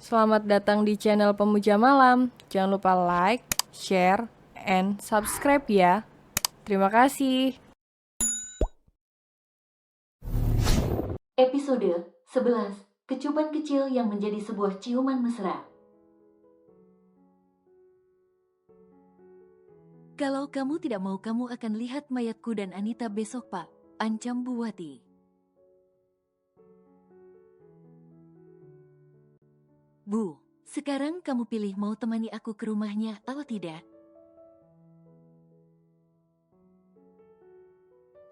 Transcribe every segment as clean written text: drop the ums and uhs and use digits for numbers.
Selamat datang di channel Pemuja Malam. Jangan lupa like, share, and subscribe ya. Terima kasih. Episode 11. Kecupan kecil yang menjadi sebuah ciuman mesra. Kalau kamu tidak mau, kamu akan lihat mayatku dan Anita besok, Pak. Ancam Bu Wati. Bu, sekarang kamu pilih mau temani aku ke rumahnya atau tidak?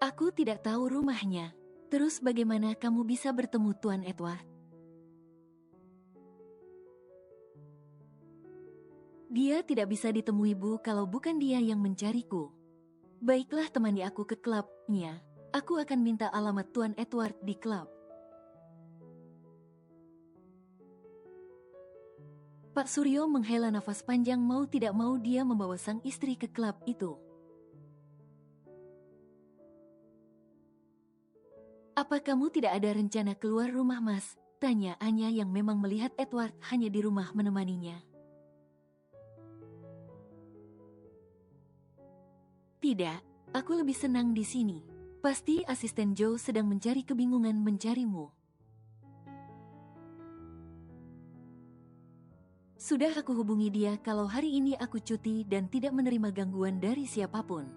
Aku tidak tahu rumahnya. Terus bagaimana kamu bisa bertemu Tuan Edward? Dia tidak bisa ditemui, Bu, kalau bukan dia yang mencariku. Baiklah, temani aku ke klubnya. Aku akan minta alamat Tuan Edward di klub. Pak Suryo menghela nafas panjang, mau tidak mau dia membawa sang istri ke klub itu. Apa kamu tidak ada rencana keluar rumah, Mas? Tanya Anya yang memang melihat Edward hanya di rumah menemaninya. Tidak, aku lebih senang di sini. Pasti asisten Joe sedang mencari kebingungan mencarimu. Sudah aku hubungi dia kalau hari ini aku cuti dan tidak menerima gangguan dari siapapun.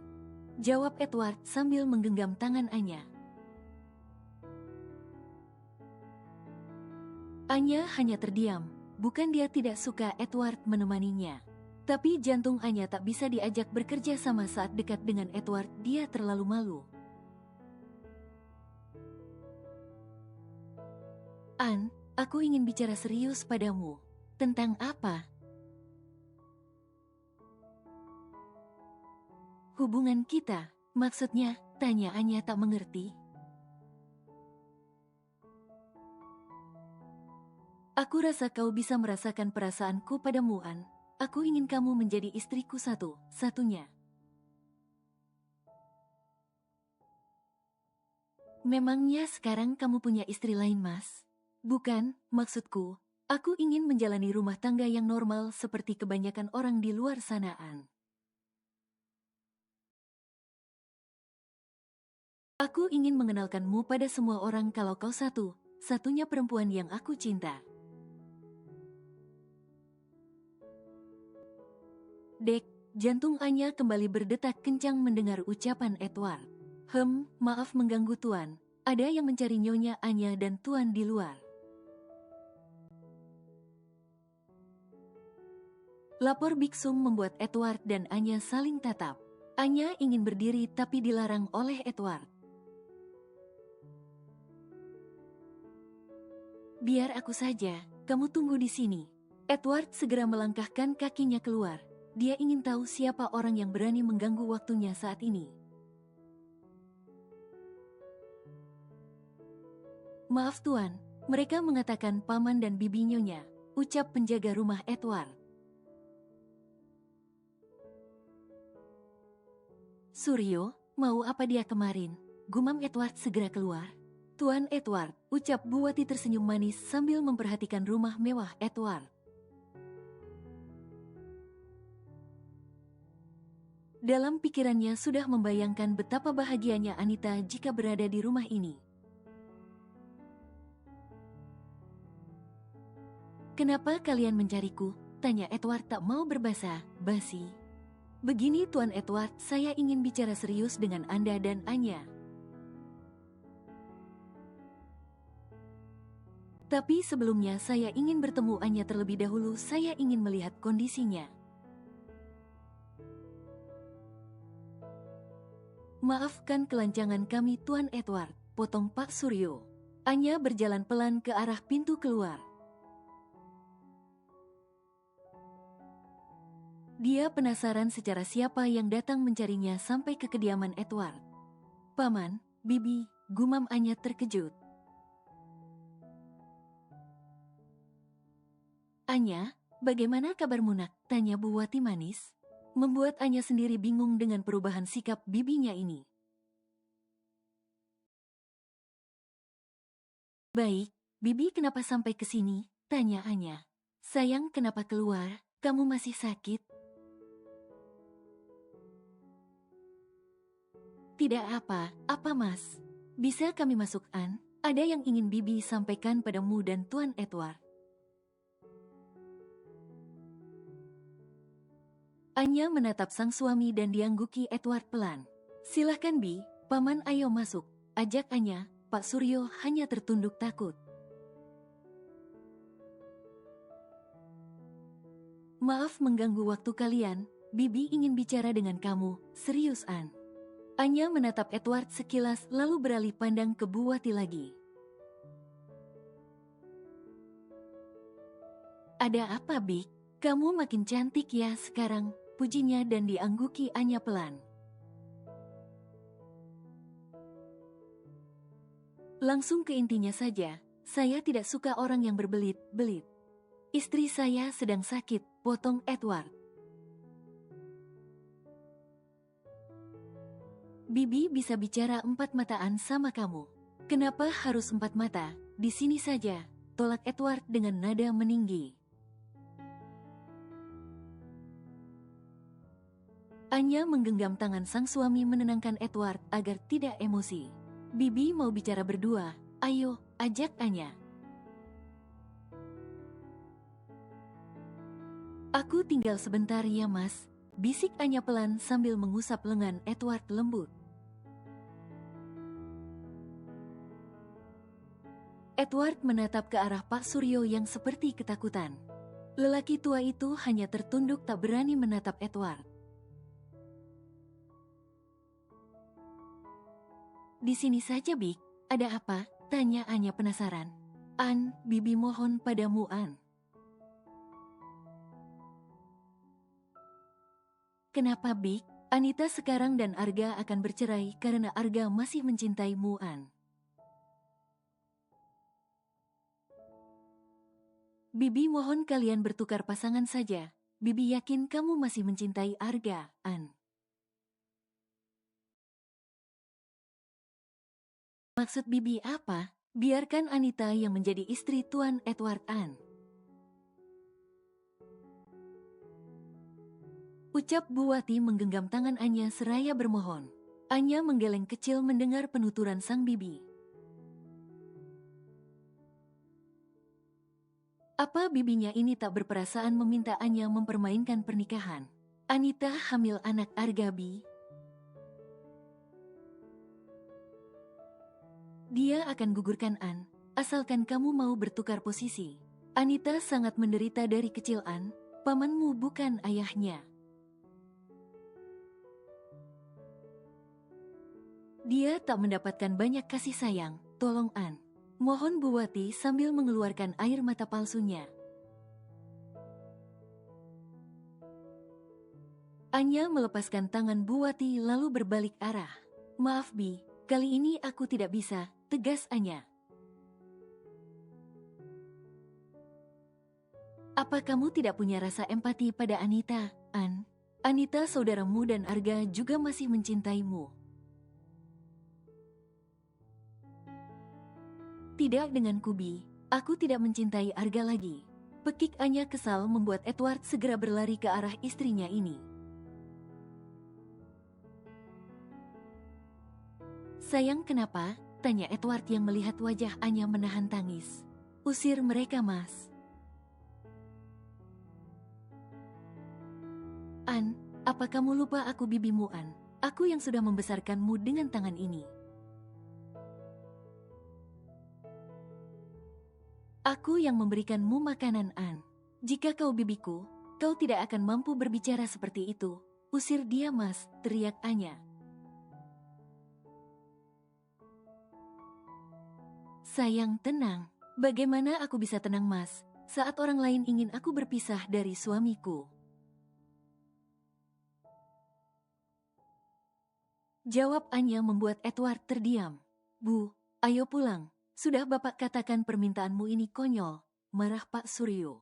Jawab Edward sambil menggenggam tangan Anya. Anya hanya terdiam, bukan dia tidak suka Edward menemaninya. Tapi jantung Anya tak bisa diajak bekerja sama saat dekat dengan Edward, dia terlalu malu. An, aku ingin bicara serius padamu. Tentang apa? Hubungan kita, maksudnya, tanya Anya tak mengerti. Aku rasa kau bisa merasakan perasaanku padamu, An. Aku ingin kamu menjadi istriku satu-satunya. Memangnya sekarang kamu punya istri lain, Mas? Bukan, maksudku, aku ingin menjalani rumah tangga yang normal seperti kebanyakan orang di luar sana, An. Aku ingin mengenalkanmu pada semua orang kalau kau satu-satunya perempuan yang aku cinta. Dek, jantung Anya kembali berdetak kencang mendengar ucapan Edward. Maaf mengganggu Tuan. Ada yang mencari Nyonya Anya dan Tuan di luar. Lapor Biksum membuat Edward dan Anya saling tatap. Anya ingin berdiri tapi dilarang oleh Edward. Biar aku saja, kamu tunggu di sini. Edward segera melangkahkan kakinya keluar. Dia ingin tahu siapa orang yang berani mengganggu waktunya saat ini. Maaf Tuan, mereka mengatakan paman dan bibi Nyonya, ucap penjaga rumah Edward. Suryo, mau apa dia kemarin? Gumam Edward segera keluar. Tuan Edward, ucap Bu Wati tersenyum manis sambil memperhatikan rumah mewah Edward. Dalam pikirannya sudah membayangkan betapa bahagianya Anita jika berada di rumah ini. Kenapa kalian mencariku? Tanya Edward tak mau berbasa basi. Begini Tuan Edward, saya ingin bicara serius dengan Anda dan Anya. Tapi sebelumnya saya ingin bertemu Anya terlebih dahulu, saya ingin melihat kondisinya. Maafkan kelancangan kami Tuan Edward, potong Pak Suryo. Anya berjalan pelan ke arah pintu keluar. Dia penasaran secara siapa yang datang mencarinya sampai ke kediaman Edward. Paman, Bibi, gumam Anya terkejut. Anya, bagaimana kabarmu nak? Tanya Bu Wati manis. Membuat Anya sendiri bingung dengan perubahan sikap bibinya ini. Baik, Bibi kenapa sampai ke sini? Tanya Anya. Sayang, kenapa keluar? Kamu masih sakit? Tidak apa Mas. Bisa kami masuk, An? Ada yang ingin Bibi sampaikan padamu dan Tuan Edward. Anya menatap sang suami dan diangguki Edward pelan. Silahkan Bi, Paman, ayo masuk. Ajak Anya. Pak Suryo hanya tertunduk takut. Maaf mengganggu waktu kalian, Bibi ingin bicara dengan kamu, serius An. Anya menatap Edward sekilas lalu beralih pandang ke Bu Wati lagi. Ada apa, Bik? Kamu makin cantik ya sekarang, pujinya dan diangguki Anya pelan. Langsung ke intinya saja, saya tidak suka orang yang berbelit-belit. Istri saya sedang sakit, potong Edward. Bibi bisa bicara 4 mataan sama kamu. Kenapa harus 4 mata? Di sini saja, tolak Edward dengan nada meninggi. Anya menggenggam tangan sang suami menenangkan Edward agar tidak emosi. Bibi mau bicara berdua, ayo, ajak Anya. Aku tinggal sebentar ya Mas, bisik Anya pelan sambil mengusap lengan Edward lembut. Edward menatap ke arah Pak Suryo yang seperti ketakutan. Lelaki tua itu hanya tertunduk tak berani menatap Edward. Di sini saja, Bik. Ada apa? Tanya Anya penasaran. An, Bibi mohon padamu, An. Kenapa, Bik? Anita sekarang dan Arga akan bercerai karena Arga masih mencintaimu, An. Bibi mohon kalian bertukar pasangan saja. Bibi yakin kamu masih mencintai Arga, An. Maksud Bibi apa? Biarkan Anita yang menjadi istri Tuan Edward, An. Ucap Bu Wati menggenggam tangan Anya seraya bermohon. Anya menggeleng kecil mendengar penuturan sang bibi. Apa bibinya ini tak berperasaan meminta Anya mempermainkan pernikahan? Anita hamil anak Argabi. Dia akan gugurkan An, asalkan kamu mau bertukar posisi. Anita sangat menderita dari kecil An, pamanmu bukan ayahnya. Dia tak mendapatkan banyak kasih sayang, tolong An. Mohon Bu Wati sambil mengeluarkan air mata palsunya. Anya melepaskan tangan Bu Wati lalu berbalik arah. Maaf Bi, kali ini aku tidak bisa, tegas Anya. Apa kamu tidak punya rasa empati pada Anita, An? Anita saudaramu dan Arga juga masih mencintaimu. Tidak dengan Kubi, aku tidak mencintai Arga lagi. Pekik Anya kesal membuat Edward segera berlari ke arah istrinya ini. Sayang kenapa? Tanya Edward yang melihat wajah Anya menahan tangis. Usir mereka Mas. An, apa kamu lupa aku bibimu An? Aku yang sudah membesarkanmu dengan tangan ini. Aku yang memberikanmu makanan, An. Jika kau bibiku, kau tidak akan mampu berbicara seperti itu. Usir dia, Mas, teriak Anya. Sayang, tenang. Bagaimana aku bisa tenang, Mas, saat orang lain ingin aku berpisah dari suamiku? Jawab Anya membuat Edward terdiam. Bu, ayo pulang. Sudah Bapak katakan permintaanmu ini konyol, marah Pak Suryo.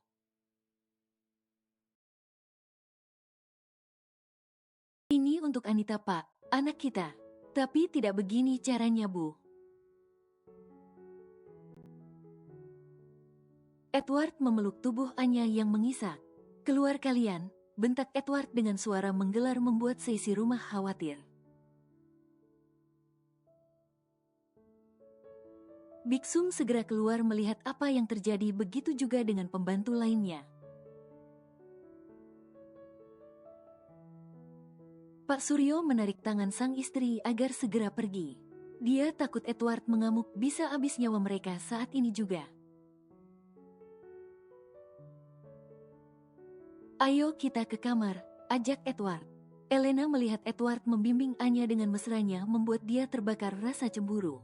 Ini untuk Anita Pak, anak kita. Tapi tidak begini caranya Bu. Edward memeluk tubuh Anya yang mengisak. "Keluar kalian," bentak Edward dengan suara menggelar membuat seisi rumah khawatir. Biksum segera keluar melihat apa yang terjadi, begitu juga dengan pembantu lainnya. Pak Suryo menarik tangan sang istri agar segera pergi. Dia takut Edward mengamuk, bisa habis nyawa mereka saat ini juga. "Ayo kita ke kamar," ajak Edward. Elena melihat Edward membimbing Anya dengan mesranya membuat dia terbakar rasa cemburu.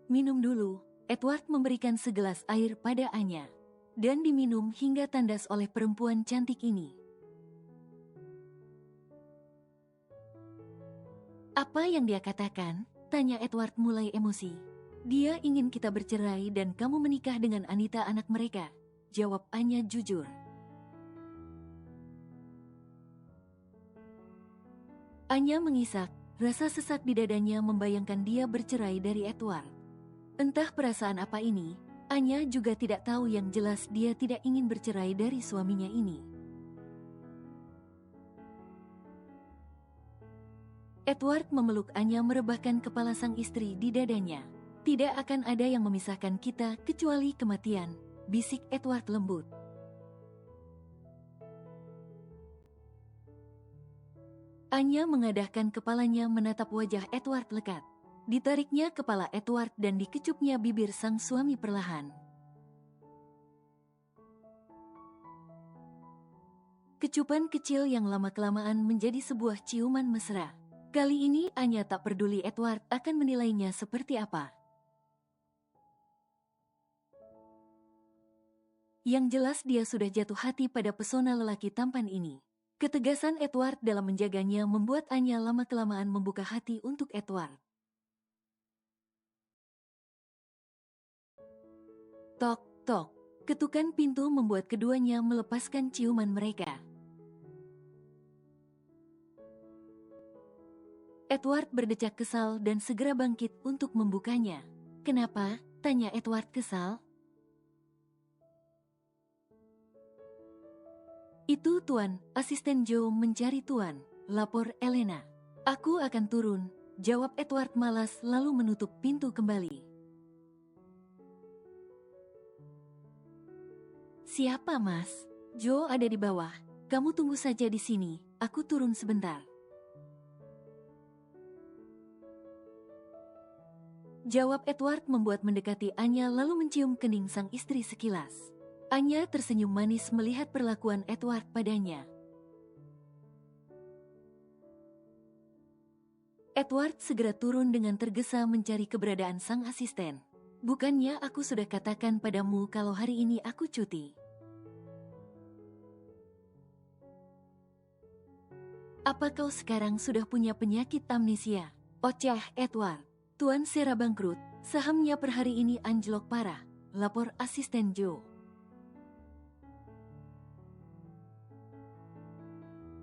"Minum dulu," Edward memberikan segelas air pada Anya. Dan diminum hingga tandas oleh perempuan cantik ini. "Apa yang dia katakan?" tanya Edward mulai emosi. "Dia ingin kita bercerai dan kamu menikah dengan Anita, anak mereka," jawab Anya jujur. Anya mengisak, rasa sesak di dadanya membayangkan dia bercerai dari Edward. Entah perasaan apa ini, Anya juga tidak tahu, yang jelas dia tidak ingin bercerai dari suaminya ini. Edward memeluk Anya, merebahkan kepala sang istri di dadanya. "Tidak akan ada yang memisahkan kita kecuali kematian," bisik Edward lembut. Anya mengadahkan kepalanya menatap wajah Edward lekat. Ditariknya kepala Edward dan dikecupnya bibir sang suami perlahan. Kecupan kecil yang lama-kelamaan menjadi sebuah ciuman mesra. Kali ini Anya tak peduli Edward akan menilainya seperti apa. Yang jelas dia sudah jatuh hati pada pesona lelaki tampan ini. Ketegasan Edward dalam menjaganya membuat Anya lama-kelamaan membuka hati untuk Edward. Tok, tok. Ketukan pintu membuat keduanya melepaskan ciuman mereka. Edward berdecak kesal dan segera bangkit untuk membukanya. "Kenapa?" tanya Edward kesal. "Itu Tuan, asisten Joe mencari Tuan," lapor Elena. "Aku akan turun," jawab Edward malas lalu menutup pintu kembali. "Siapa, Mas?" "Joe ada di bawah. Kamu tunggu saja di sini, aku turun sebentar," jawab Edward membuat mendekati Anya lalu mencium kening sang istri sekilas. Anya tersenyum manis melihat perlakuan Edward padanya. Edward segera turun dengan tergesa mencari keberadaan sang asisten. "Bukannya aku sudah katakan padamu kalau hari ini aku cuti?" "Apa kau sekarang sudah punya penyakit amnesia?" oceh Edward. "Tuan Sera bangkrut, sahamnya per hari ini anjlok parah," lapor asisten Joe.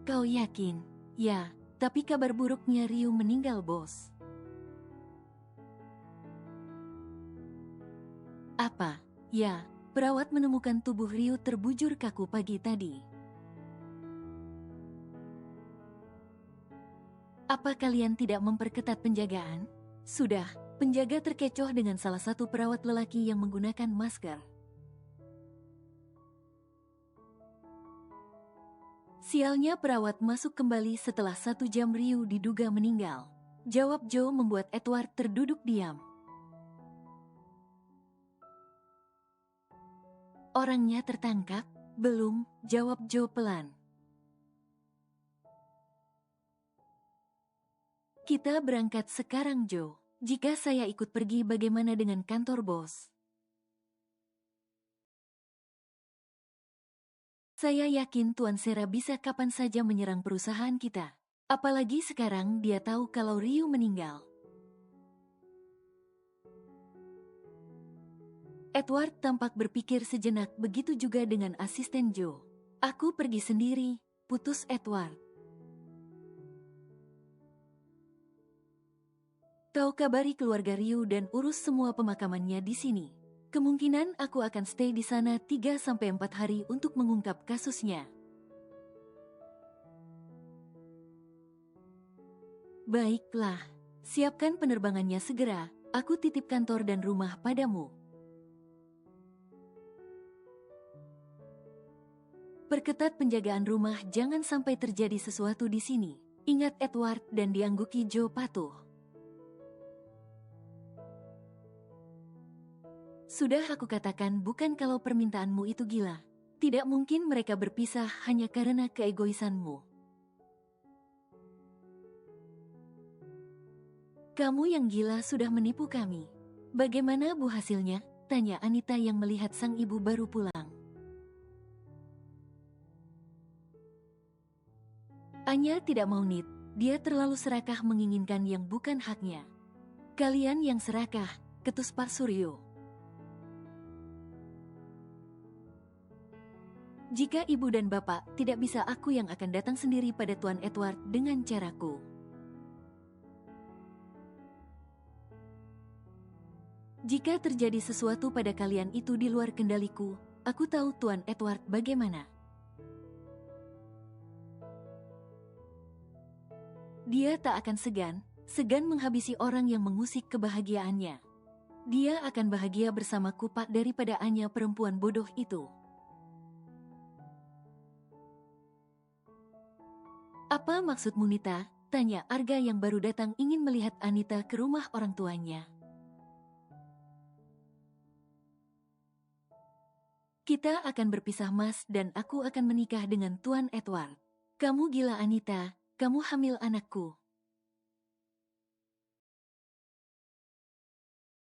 "Kau yakin?" "Ya, tapi kabar buruknya Ryu meninggal, Bos." "Apa?" "Ya, perawat menemukan tubuh Ryu terbujur kaku pagi tadi." "Apa kalian tidak memperketat penjagaan?" "Sudah, penjaga terkecoh dengan salah satu perawat lelaki yang menggunakan masker." "Sialnya perawat masuk kembali setelah 1 jam Ryu diduga meninggal," jawab Joe membuat Edward terduduk diam. "Orangnya tertangkap?" "Belum," jawab Joe pelan. "Kita berangkat sekarang, Joe. Jika saya ikut pergi bagaimana dengan kantor bos?" "Saya yakin Tuan Sera bisa kapan saja menyerang perusahaan kita. Apalagi sekarang dia tahu kalau Ryu meninggal." Edward tampak berpikir sejenak, begitu juga dengan asisten Joe. "Aku pergi sendiri," putus Edward. Kau kabari keluarga Ryu dan urus semua pemakamannya di sini. Kemungkinan aku akan stay di sana 3-4 hari untuk mengungkap kasusnya. Baiklah, siapkan penerbangannya segera. Aku titip kantor dan rumah padamu. Perketat penjagaan rumah, jangan sampai terjadi sesuatu di sini. Ingat Edward dan diangguki Joe patuh. Sudah aku katakan, bukan kalau permintaanmu itu gila. Tidak mungkin mereka berpisah hanya karena keegoisanmu. Kamu yang gila sudah menipu kami. Bagaimana Bu hasilnya? Tanya Anita yang melihat sang ibu baru pulang. Anya tidak mau nit, dia terlalu serakah menginginkan yang bukan haknya. Kalian yang serakah, ketus Pak Suryo. Jika ibu dan bapak tidak bisa, aku yang akan datang sendiri pada Tuan Edward dengan caraku. Jika terjadi sesuatu pada kalian itu di luar kendaliku, aku tahu Tuan Edward bagaimana. Dia tak akan segan menghabisi orang yang mengusik kebahagiaannya. Dia akan bahagia bersamaku Pak daripada Anya perempuan bodoh itu. Apa maksudmu Nita? Tanya Arga yang baru datang ingin melihat Anita ke rumah orang tuanya. Kita akan berpisah Mas dan aku akan menikah dengan Tuan Edward. Kamu gila Anita, kamu hamil anakku.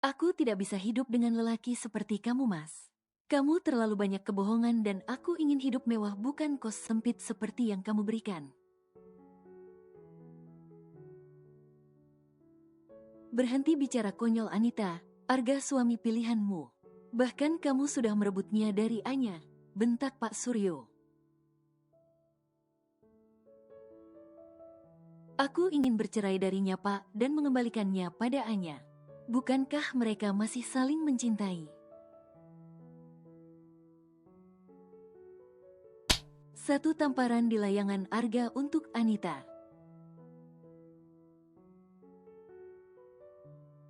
Aku tidak bisa hidup dengan lelaki seperti kamu Mas. Kamu terlalu banyak kebohongan dan aku ingin hidup mewah bukan kos sempit seperti yang kamu berikan. Berhenti bicara konyol Anita, Arga suami pilihanmu. Bahkan kamu sudah merebutnya dari Anya, bentak Pak Suryo. Aku ingin bercerai darinya Pak dan mengembalikannya pada Anya. Bukankah mereka masih saling mencintai? Satu tamparan di layangan Arga untuk Anita.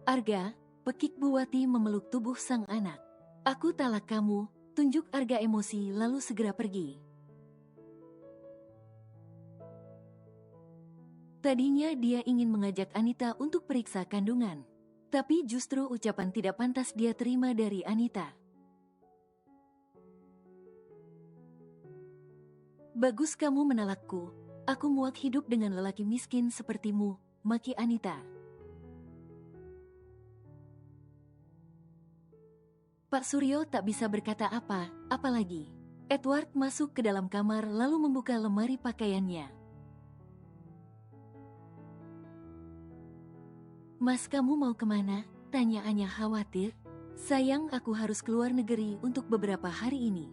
Arga, pekik Buwati memeluk tubuh sang anak. Aku talak kamu, tunjuk Arga emosi lalu segera pergi. Tadinya dia ingin mengajak Anita untuk periksa kandungan. Tapi justru ucapan tidak pantas dia terima dari Anita. Bagus kamu menalakku, aku muak hidup dengan lelaki miskin sepertimu, maki Anita. Pak Suryo tak bisa berkata apa, apalagi. Edward masuk ke dalam kamar lalu membuka lemari pakaiannya. Mas kamu mau kemana? Tanya Anya khawatir. Sayang aku harus keluar negeri untuk beberapa hari ini.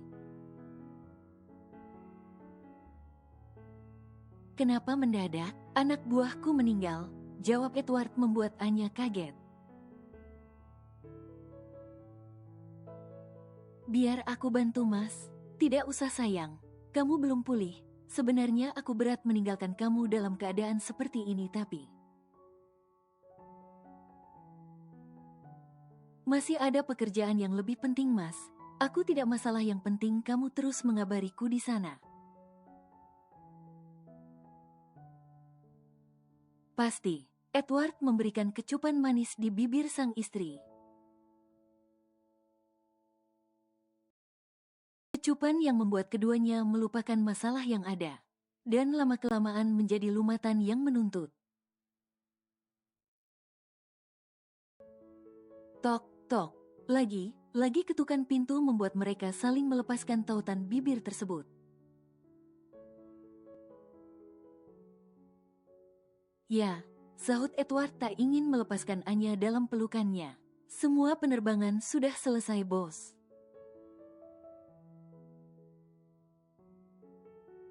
Kenapa mendadak? Anak buahku meninggal, jawab Edward membuat Anya kaget. Biar aku bantu Mas. Tidak usah sayang, kamu belum pulih. Sebenarnya aku berat meninggalkan kamu dalam keadaan seperti ini tapi... Masih ada pekerjaan yang lebih penting Mas. Aku tidak masalah, yang penting kamu terus mengabariku di sana. Pasti, Edward memberikan kecupan manis di bibir sang istri. Kecupan yang membuat keduanya melupakan masalah yang ada. Dan lama-kelamaan menjadi lumatan yang menuntut. Tok, tok. Lagi ketukan pintu membuat mereka saling melepaskan tautan bibir tersebut. Ya, sahut Edward tak ingin melepaskan Anya dalam pelukannya. Semua penerbangan sudah selesai bos.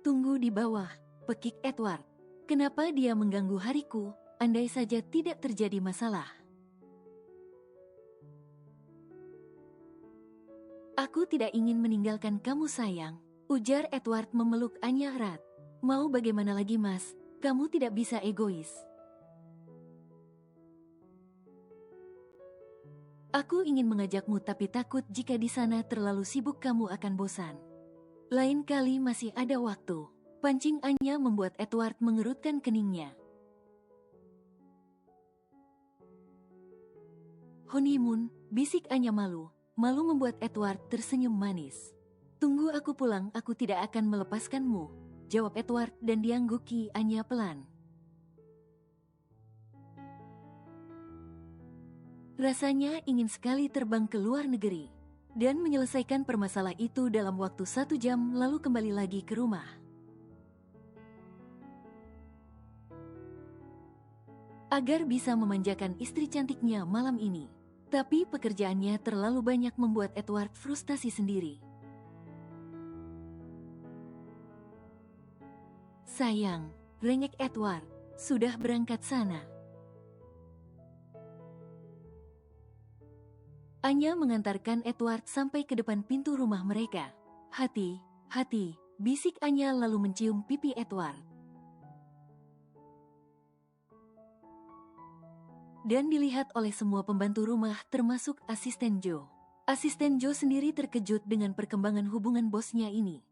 Tunggu di bawah, pekik Edward. Kenapa dia mengganggu hariku? andai saja tidak terjadi masalah. Aku tidak ingin meninggalkan kamu sayang, ujar Edward memeluk Anya erat. Mau bagaimana lagi Mas, kamu tidak bisa egois. Aku ingin mengajakmu tapi takut jika di sana terlalu sibuk kamu akan bosan. Lain kali masih ada waktu. Pancing Anya membuat Edward mengerutkan keningnya. Honeymoon, bisik Anya malu. Malu membuat Edward tersenyum manis. Tunggu aku pulang, aku tidak akan melepaskanmu, jawab Edward dan diangguki Anya pelan. Rasanya ingin sekali terbang ke luar negeri dan menyelesaikan permasalahan itu dalam waktu 1 jam lalu kembali lagi ke rumah. Agar bisa memanjakan istri cantiknya malam ini. Tapi pekerjaannya terlalu banyak membuat Edward frustasi sendiri. Sayang, rengek Edward, sudah berangkat sana. Anya mengantarkan Edward sampai ke depan pintu rumah mereka. Hati, bisik Anya lalu mencium pipi Edward. Dan dilihat oleh semua pembantu rumah termasuk asisten Joe. Asisten Joe sendiri terkejut dengan perkembangan hubungan bosnya ini.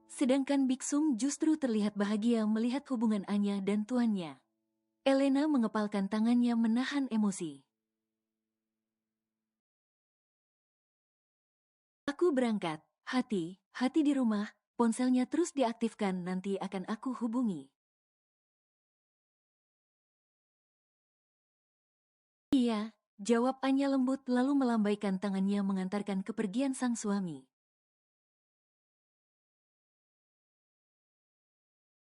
Sedangkan Big Sum justru terlihat bahagia melihat hubungan Anya dan tuannya. Elena mengepalkan tangannya menahan emosi. Aku berangkat, hati di rumah, ponselnya terus diaktifkan nanti akan aku hubungi. Iya, jawab Anya lembut lalu melambaikan tangannya mengantarkan kepergian sang suami.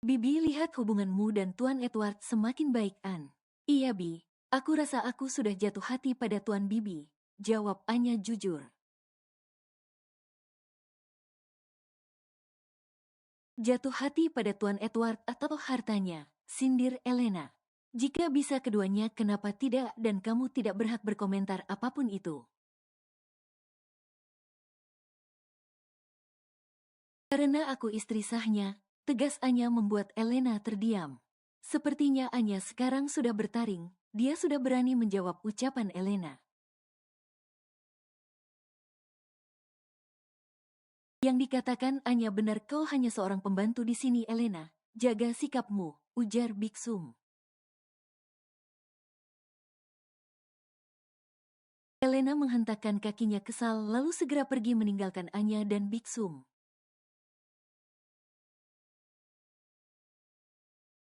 Bibi lihat hubunganmu dan Tuan Edward semakin baik An. Iya Bi, aku rasa aku sudah jatuh hati pada Tuan Bibi, jawab Anya jujur. Jatuh hati pada Tuan Edward atau hartanya, sindir Elena. Jika bisa keduanya kenapa tidak dan kamu tidak berhak berkomentar apapun itu. Karena aku istri sahnya, tegas Anya membuat Elena terdiam. Sepertinya Anya sekarang sudah bertaring, dia sudah berani menjawab ucapan Elena. Yang dikatakan Anya benar, kau hanya seorang pembantu di sini Elena, jaga sikapmu, ujar Big Sum. Elena menghentakkan kakinya kesal lalu segera pergi meninggalkan Anya dan Big Sum.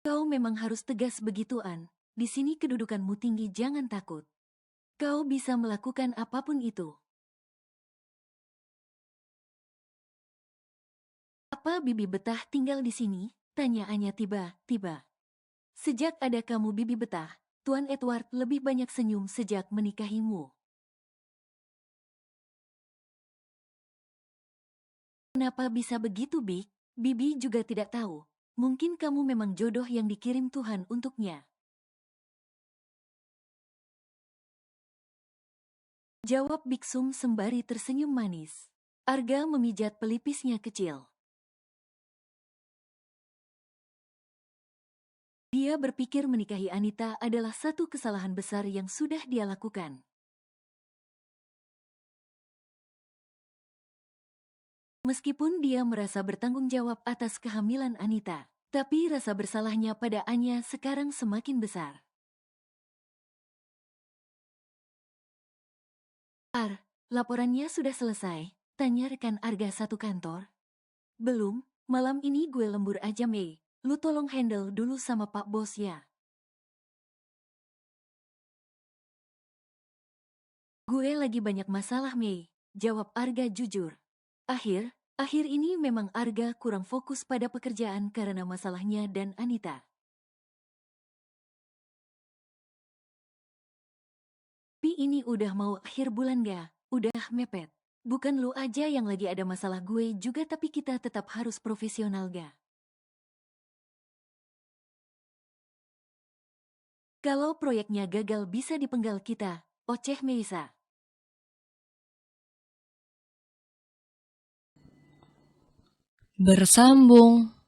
Kau memang harus tegas begituan, di sini kedudukanmu tinggi jangan takut. Kau bisa melakukan apapun itu. Apa Bibi betah tinggal di sini? Tanya Anya tiba-tiba. Sejak ada kamu Bibi betah, Tuan Edward lebih banyak senyum sejak menikahimu. Kenapa bisa begitu, Big? Bibi juga tidak tahu. Mungkin kamu memang jodoh yang dikirim Tuhan untuknya. Jawab Big Sum sembari tersenyum manis. Arga memijat pelipisnya kecil. Dia berpikir menikahi Anita adalah satu kesalahan besar yang sudah dia lakukan. Meskipun dia merasa bertanggung jawab atas kehamilan Anita, tapi rasa bersalahnya pada Anya sekarang semakin besar. Laporannya sudah selesai, tanya rekan Arga satu kantor. Belum, malam ini gue lembur aja Mei, lu tolong handle dulu sama Pak Bos ya. Gue lagi banyak masalah Mei, jawab Arga jujur. Akhir ini memang Arga kurang fokus pada pekerjaan karena masalahnya dan Anita. Tapi ini udah mau akhir bulan ga? Udah mepet. Bukan lu aja yang lagi ada masalah gue juga tapi kita tetap harus profesional ga? Kalau proyeknya gagal bisa dipenggal kita, oceh Meisa. Bersambung.